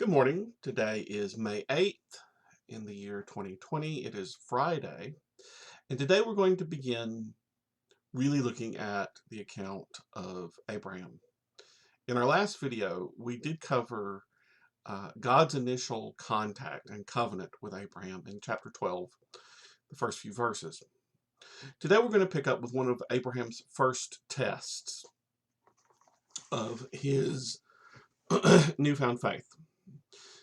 Good morning. Today is May 8th in the year 2020. It is Friday. And today we're going to begin really looking at the account of Abraham. In our last video, we did cover God's initial contact and covenant with Abraham in chapter 12, the first few verses. Today we're going to pick up with one of Abraham's first tests of his newfound faith.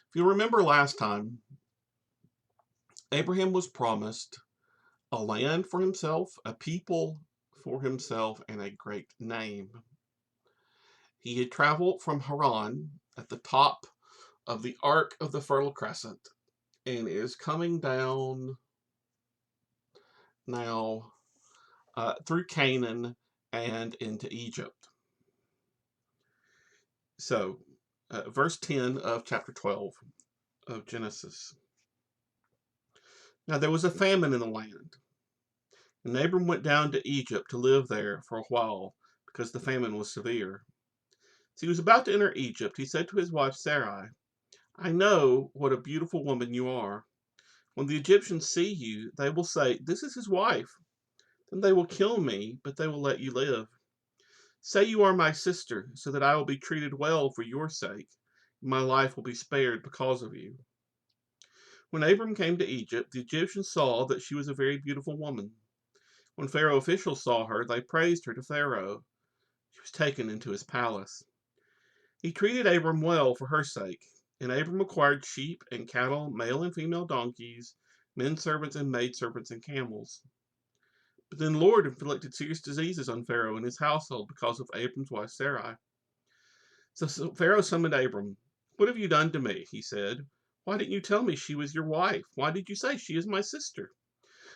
If you remember last time, Abraham was promised a land for himself, a people for himself, and a great name. He had traveled from Haran at the top of the arc of the Fertile Crescent and is coming down now through Canaan and into Egypt. So, verse 10 of chapter 12 of Genesis. Now there was a famine in the land, and Abram went down to Egypt to live there for a while because the famine was severe. As he was about to enter Egypt, he said to his wife Sarai, "I know what a beautiful woman you are. When the Egyptians see you, they will say, 'This is his wife.' Then they will kill me, but they will let you live. Say you are my sister, so that I will be treated well for your sake, and my life will be spared because of you." When Abram came to Egypt, the Egyptians saw that she was a very beautiful woman. When Pharaoh officials saw her, they praised her to Pharaoh. She was taken into his palace. He treated Abram well for her sake, and Abram acquired sheep and cattle, male and female donkeys, men servants and maid servants and camels. But then the Lord inflicted serious diseases on Pharaoh and his household because of Abram's wife Sarai. So Pharaoh summoned Abram. "What have you done to me?" he said. "Why didn't you tell me she was your wife? Why did you say she is my sister?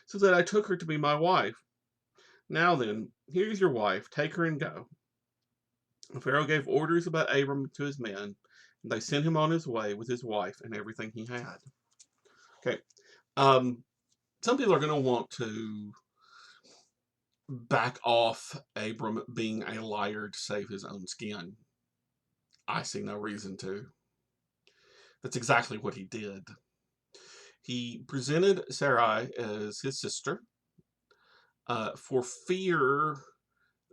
So that I took her to be my wife. Now then, here's your wife. Take her and go." Pharaoh gave orders about Abram to his men, and they sent him on his way with his wife and everything he had. Okay. Um, some people are going to want to back off Abram being a liar to save his own skin. I see no reason to. That's exactly what he did. He presented Sarai as his sister for fear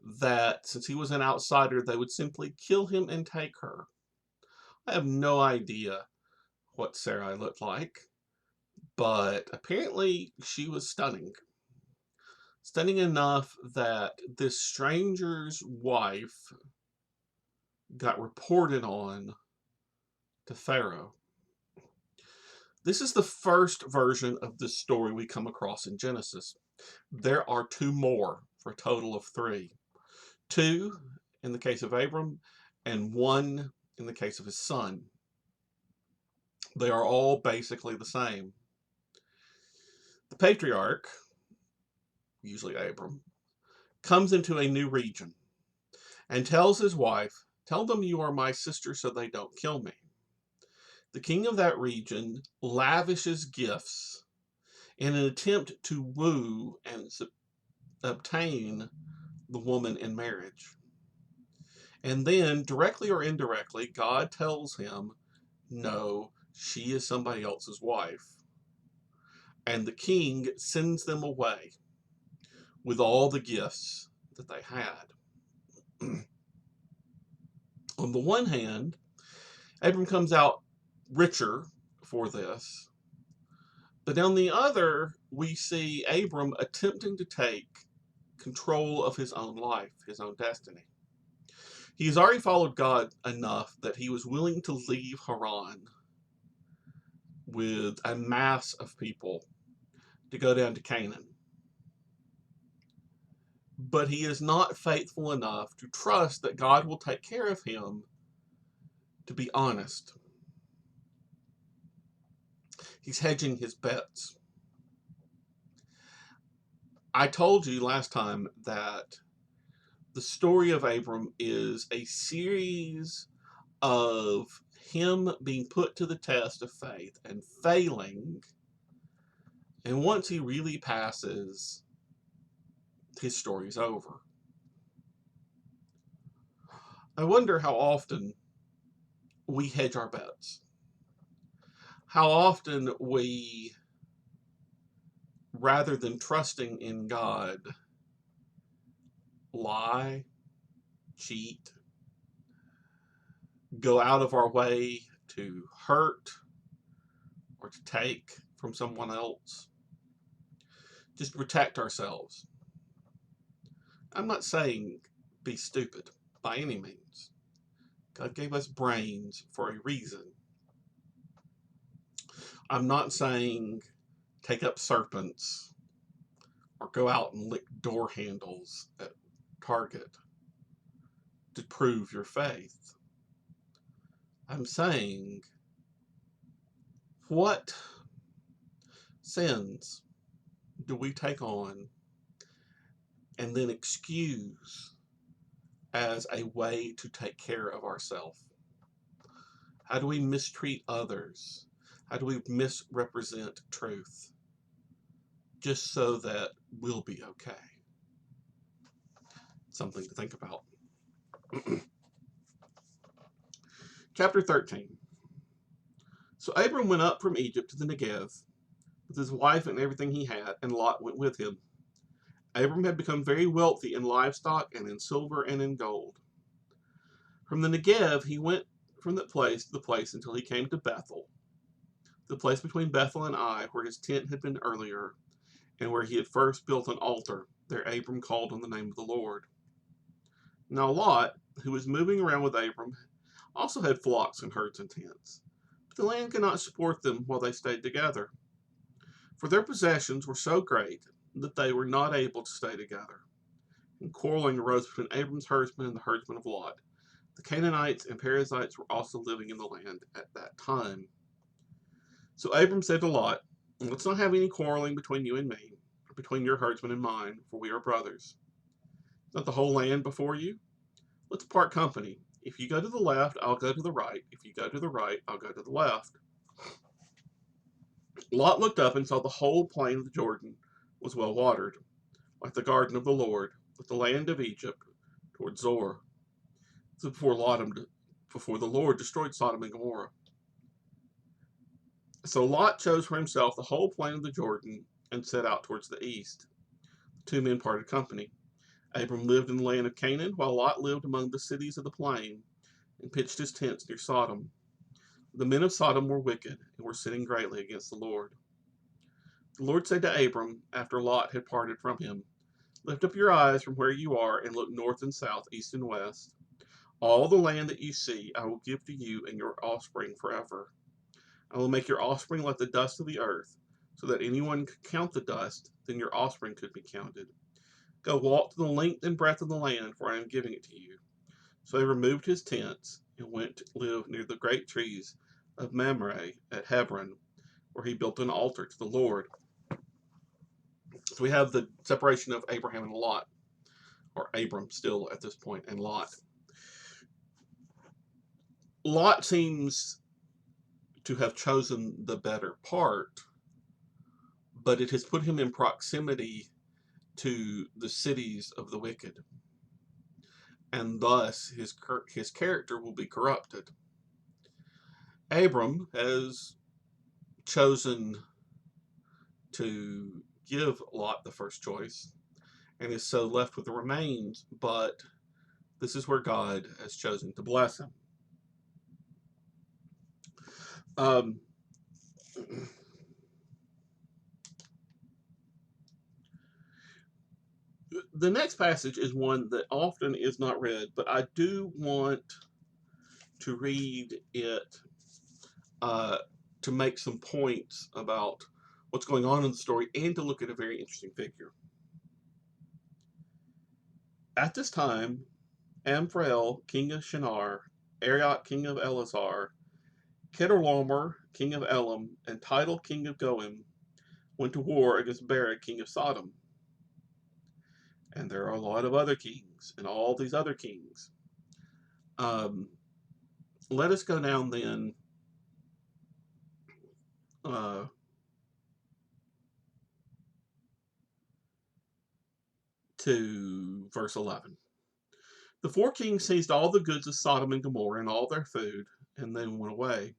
that since he was an outsider, they would simply kill him and take her. I have no idea what Sarai looked like, but apparently she was stunning. Stunning enough that this stranger's wife got reported on to Pharaoh. This is the first version of this story we come across in Genesis. There are two more for a total of three. Two in the case of Abram, and one in the case of his son. They are all basically the same. The patriarch, usually Abram, comes into a new region and tells his wife, "Tell them you are my sister so they don't kill me." The king of that region lavishes gifts in an attempt to woo and obtain the woman in marriage. And then, directly or indirectly, God tells him, "No, she is somebody else's wife." And the king sends them away with all the gifts that they had. On the one hand, Abram comes out richer for this. But on the other, we see Abram attempting to take control of his own life, his own destiny. He has already followed God enough that he was willing to leave Haran with a mass of people to go down to Canaan. But he is not faithful enough to trust that God will take care of him, to be honest. He's hedging his bets. I told you last time that the story of Abram is a series of him being put to the test of faith and failing. And once he really passes, his story's over. I wonder how often we hedge our bets. how often we, rather than trusting in God, lie, cheat, go out of our way to hurt or to take from someone else, just protect ourselves. I'm not saying be stupid by any means. God gave us brains for a reason. I'm not saying take up serpents or go out and lick door handles at Target to prove your faith. I'm saying, what sins do we take on and then excuse as a way to take care of ourselves? How do we mistreat others? How do we misrepresent truth just so that we'll be okay? Something to think about. Chapter 13. So Abram went up from Egypt to the Negev with his wife and everything he had, and Lot went with him. Abram had become very wealthy in livestock and in silver and in gold. From the Negev he went from that place to the place until he came to Bethel, the place between Bethel and Ai, where his tent had been earlier, and where he had first built an altar. There Abram called on the name of the Lord. Now Lot, who was moving around with Abram, also had flocks and herds and tents, but the land could not support them while they stayed together, for their possessions were so great that they were not able to stay together. And quarreling arose between Abram's herdsmen and the herdsmen of Lot. The Canaanites and Perizzites were also living in the land at that time. So Abram said to Lot, let's not have any quarreling between you and me, or between your herdsmen and mine, for we are brothers. Is not the whole land before you? Let's part company. If you go to the left, I'll go to the right. If you go to the right, I'll go to the left. Lot looked up and saw the whole plain of the Jordan was well watered, like the garden of the Lord, with the land of Egypt toward Zoar. This is before the Lord destroyed Sodom and Gomorrah. So Lot chose for himself the whole plain of the Jordan and set out towards the east. The two men parted company. Abram lived in the land of Canaan, while Lot lived among the cities of the plain and pitched his tents near Sodom. The men of Sodom were wicked and were sinning greatly against the Lord. The Lord said to Abram, after Lot had parted from him, lift up your eyes from where you are and look north and south, east and west. All the land that you see I will give to you and your offspring forever. I will make your offspring like the dust of the earth, so that anyone could count the dust, then your offspring could be counted. Go walk to the length and breadth of the land, for I am giving it to you. So he removed his tents and went to live near the great trees of Mamre at Hebron, where he built an altar to the Lord. So we have the separation of Abraham and Lot, or Abram still at this point, and Lot. Lot seems to have chosen the better part, but it has put him in proximity to the cities of the wicked, and thus his character will be corrupted. Abram has chosen to give Lot the first choice and is so left with the remains, but this is where God has chosen to bless him. The next passage is one that often is not read, but I do want to read it to make some points about what's going on in the story and to look at a very interesting figure. At this time, Amphrael, king of Shinar, Arioch, king of Elazar, Chedorlaomer, king of Elam, and Tidal, king of Goim, went to war against Bered, king of Sodom. And there are a lot of other kings, and all these other kings. Let us go down then to verse 11. The four kings seized all the goods of Sodom and Gomorrah and all their food, and then went away.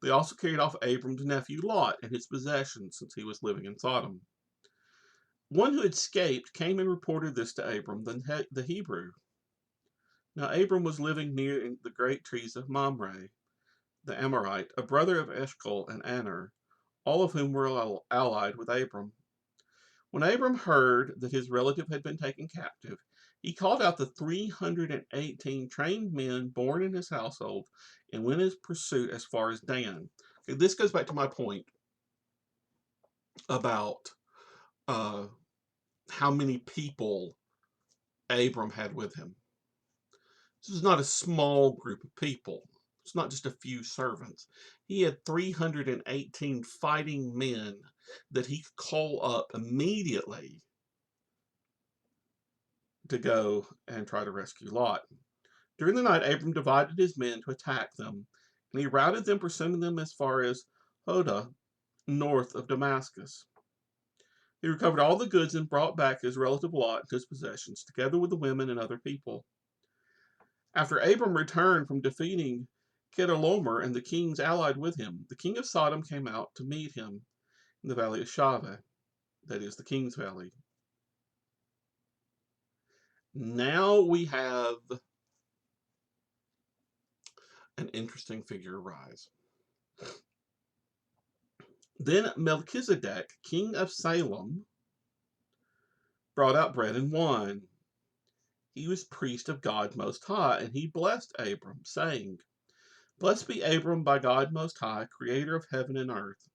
They also carried off Abram's nephew Lot and his possessions, since he was living in Sodom. One who had escaped came and reported this to Abram, the Hebrew. Now Abram was living near the great trees of Mamre, the Amorite, a brother of Eshcol and Aner, all of whom were allied with Abram. When Abram heard that his relative had been taken captive, he called out the 318 trained men born in his household and went in pursuit as far as Dan. Okay, this goes back to my point about how many people Abram had with him. This was not a small group of people. It's not just a few servants. He had 318 fighting men that he could call up immediately to go and try to rescue Lot. During the night, Abram divided his men to attack them, and he routed them, pursuing them as far as Hoda, north of Damascus. He recovered all the goods and brought back his relative Lot and his possessions, together with the women and other people. After Abram returned from defeating Chedorlaomer and the kings allied with him, the king of Sodom came out to meet him in the valley of Shaveh, that is, the King's Valley. Now we have an interesting figure arise. Then Melchizedek, king of Salem, brought out bread and wine. He was priest of God Most High, and he blessed Abram, saying, Blessed be Abram by God Most High, creator of heaven and earth.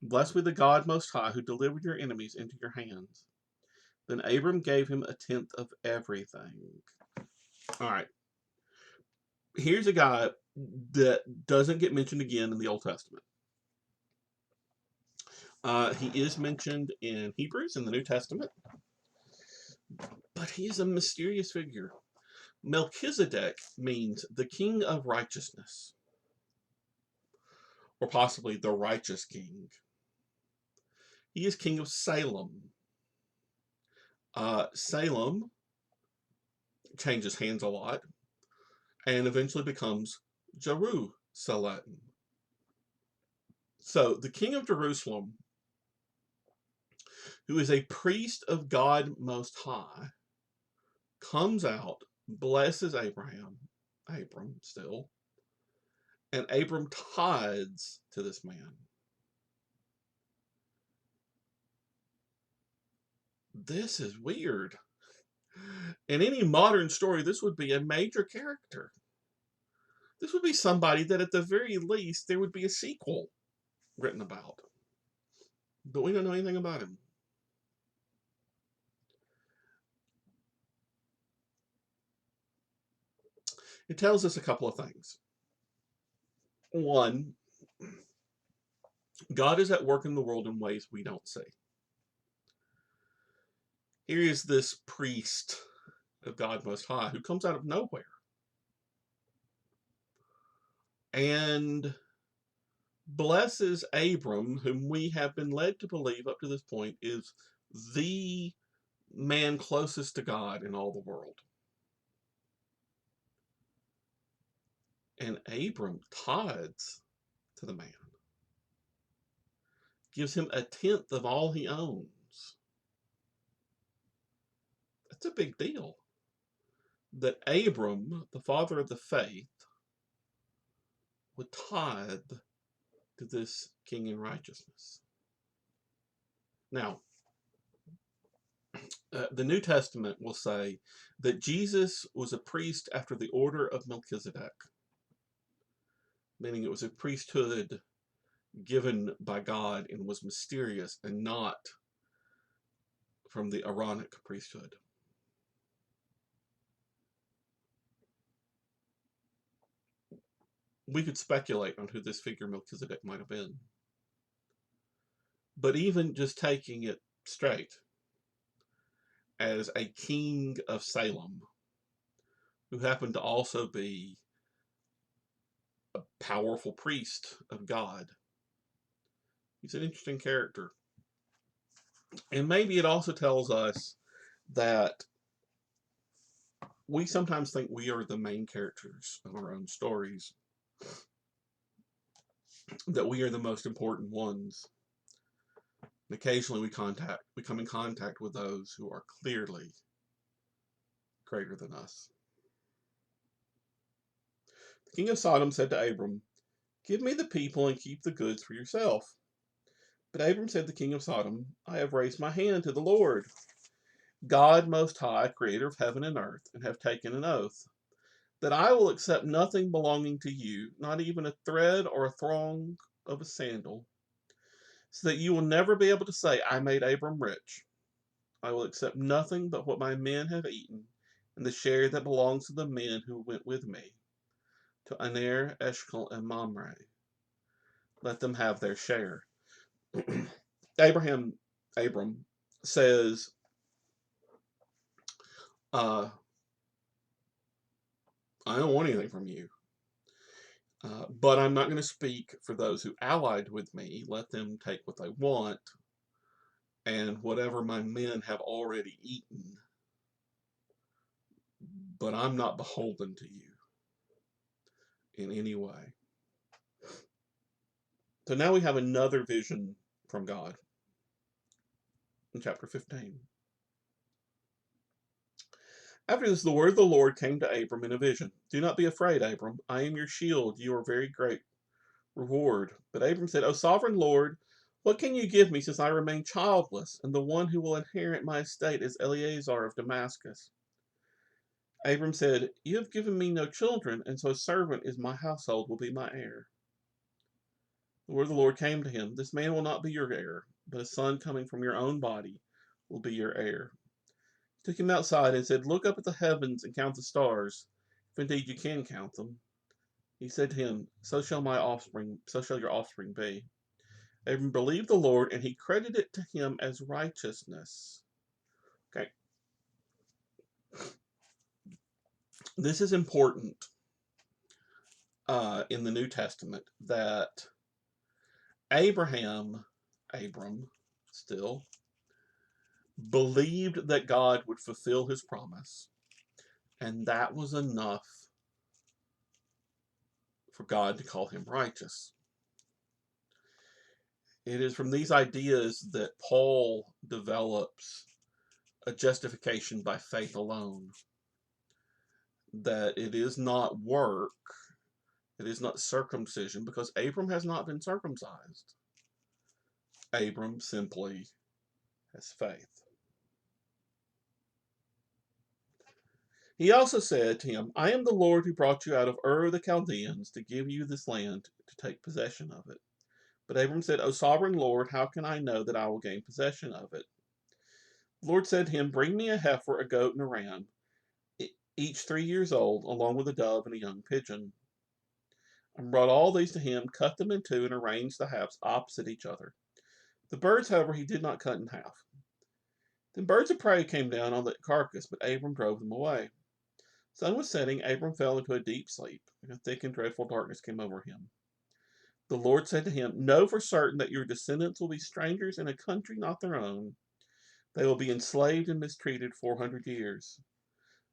Blessed be the God Most High, who delivered your enemies into your hands. Then Abram gave him a tenth of everything. All right. Here's a guy that doesn't get mentioned again in the Old Testament. He is mentioned in Hebrews in the New Testament, but he is a mysterious figure. Melchizedek means the king of righteousness, or possibly the righteous king. He is king of Salem. Salem changes hands a lot and eventually becomes Jerusalem. So the king of Jerusalem, who is a priest of God Most High, comes out, blesses Abram still, and Abram tithes to this man. This is weird. In any modern story, this would be a major character. This would be somebody that at the very least there would be a sequel written about. But we don't know anything about him. It tells us a couple of things. One, God is at work in the world in ways we don't see. Here is this priest of God Most High who comes out of nowhere and blesses Abram, whom we have been led to believe up to this point is the man closest to God in all the world. And Abram tithes to the man, gives him a tenth of all he owns. That's a big deal. That Abram, the father of the faith, would tithe to this king in righteousness. Now, the New Testament will say that Jesus was a priest after the order of Melchizedek, meaning it was a priesthood given by God and was mysterious and not from the Aaronic priesthood. We could speculate on who this figure Melchizedek might have been. But even just taking it straight as a king of Salem, who happened to also be a powerful priest of God, he's an interesting character. And maybe it also tells us that we sometimes think we are the main characters of our own stories. that we are the most important ones. And occasionally we come in contact with those who are clearly greater than us. The king of Sodom said to Abram, "Give me the people and keep the goods for yourself." But Abram said to the king of Sodom, "I have raised my hand to the Lord, God Most High, creator of heaven and earth, and have taken an oath, that I will accept nothing belonging to you, not even a thread or a thong of a sandal, so that you will never be able to say, I made Abram rich. I will accept nothing but what my men have eaten, and the share that belongs to the men who went with me, to Aner, Eshcol, and Mamre. Let them have their share." Abram says, uh, I don't want anything from you. But I'm not going to speak for those who allied with me. Let them take what they want, and whatever my men have already eaten. But I'm not beholden to you in any way. So now we have another vision from God in chapter 15. After this, the word of the Lord came to Abram in a vision. "Do not be afraid, Abram. I am your shield. You are very great reward." But Abram said, "O sovereign Lord, what can you give me since I remain childless, and the one who will inherit my estate is Eleazar of Damascus?" Abram said, "You have given me no children, and so a servant in my household will be my heir." The word of the Lord came to him, "This man will not be your heir, but a son coming from your own body will be your heir." He took him outside and said, "Look up at the heavens and count the stars, if indeed you can count them." He said to him, so shall your offspring be." Abram believed the Lord, and he credited it to him as righteousness. Okay, this is important in the New Testament that Abram still believed that God would fulfill his promise, and that was enough for God to call him righteous. It is from these ideas that Paul develops a justification by faith alone, that it is not work, it is not circumcision, because Abram has not been circumcised. Abram simply has faith. He also said to him, "I am the Lord who brought you out of Ur of the Chaldeans to give you this land to take possession of it." But Abram said, "O sovereign Lord, how can I know that I will gain possession of it?" The Lord said to him, "Bring me a heifer, a goat, and a ram, each 3 years old, along with a dove and a young pigeon." And brought all these to him, cut them in two, and arranged the halves opposite each other. The birds, however, he did not cut in half. Then birds of prey came down on the carcass, but Abram drove them away. Sun was setting, Abram fell into a deep sleep, and a thick and dreadful darkness came over him. The Lord said to him, "Know for certain that your descendants will be strangers in a country not their own. They will be enslaved and mistreated 400 years.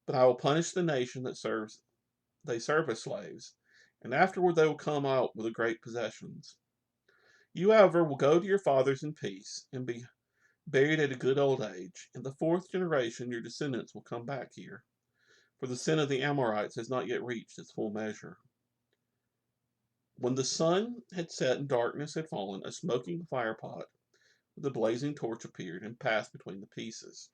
But I will punish the nation they serve as slaves, and afterward they will come out with the great possessions. You, however, will go to your fathers in peace, and be buried at a good old age. In the fourth generation your descendants will come back here, for the sin of the Amorites has not yet reached its full measure." When the sun had set and darkness had fallen, a smoking firepot with a blazing torch appeared and passed between the pieces.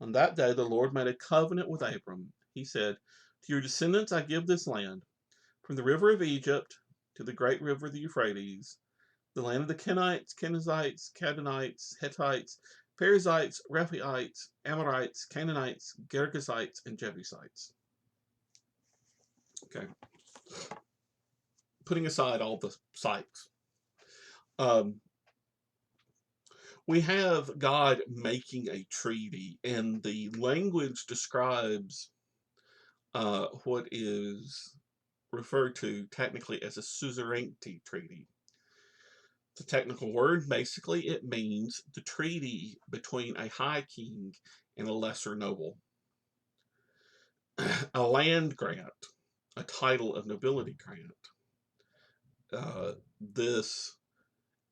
On that day the Lord made a covenant with Abram. He said, "To your descendants I give this land, from the river of Egypt to the great river the Euphrates, the land of the Kenites, Kenizzites, Kadmonites, Hittites, Perizzites, Rephaites, Amorites, Canaanites, Girgashites, and Jebusites." Okay, putting aside all the sites, um, we have God making a treaty, and the language describes what is referred to technically as a suzerainty treaty. It's a technical word. Basically, it means the treaty between a high king and a lesser noble. A land grant, a title of nobility grant. this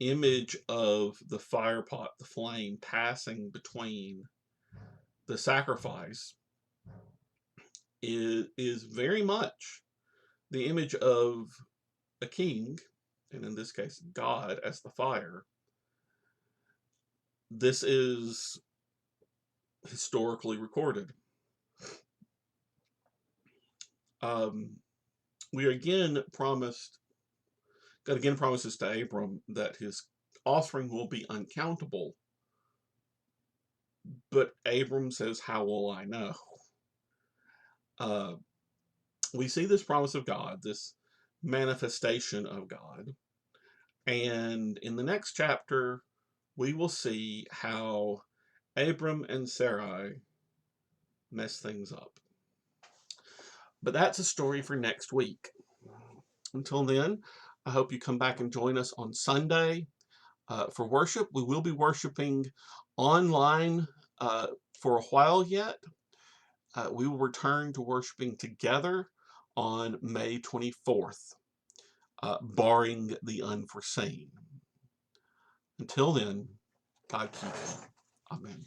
image of the fire pot, the flame passing between the sacrifice, is very much the image of a king, and in this case, God as the fire. This is historically recorded. We again promised, God again promises to Abram that his offspring will be uncountable. But Abram says, how will I know? We see this promise of God, this manifestation of God. And in the next chapter, we will see how Abram and Sarai mess things up. But that's a story for next week. Until then, I hope you come back and join us on Sunday for worship. We will be worshiping online for a while yet. We will return to worshiping together on May 24th, barring the unforeseen. Until then, God keep you. Amen.